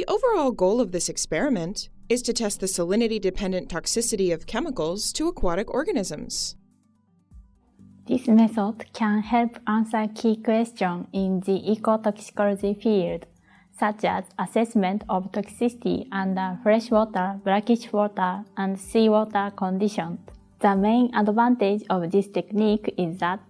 The overall goal of this experiment is to test the salinity-dependent toxicity of chemicals to aquatic organisms. This method can help answer key questions in the ecotoxicology field, such as assessment of toxicity under freshwater, brackish water, and seawater conditions. The main advantage of this technique is that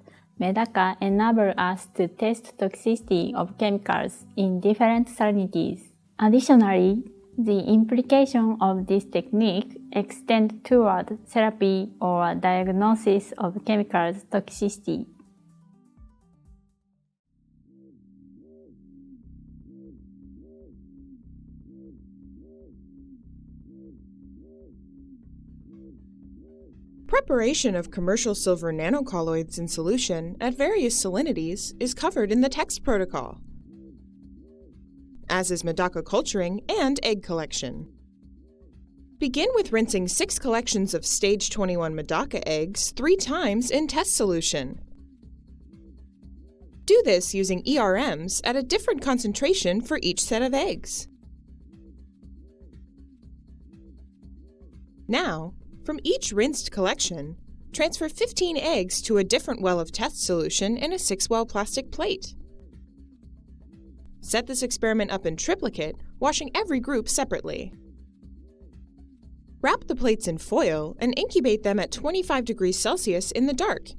Medaka enables us to test toxicity of chemicals in different salinities. Additionally, the implications of this technique extend toward therapy or diagnosis of chemicals toxicity. Preparation of commercial silver nanocolloids in solution at various salinities is covered in the text protocol, as is Medaka culturing and egg collection. Begin with rinsing 6 collections of stage 21 Medaka eggs 3 times in test solution. Do this using ERMs at a different concentration for each set of eggs. Now, from each rinsed collection, transfer 15 eggs to a different well of test solution in a 6-well plastic plate. Set this experiment up in triplicate, washing every group separately. Wrap the plates in foil and incubate them at 25 degrees Celsius in the dark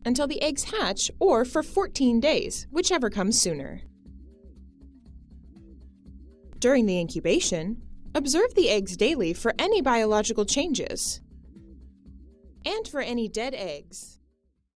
until the eggs hatch, or for 14 days, whichever comes sooner. During the incubation, observe the eggs daily for any biological changes and for any dead eggs.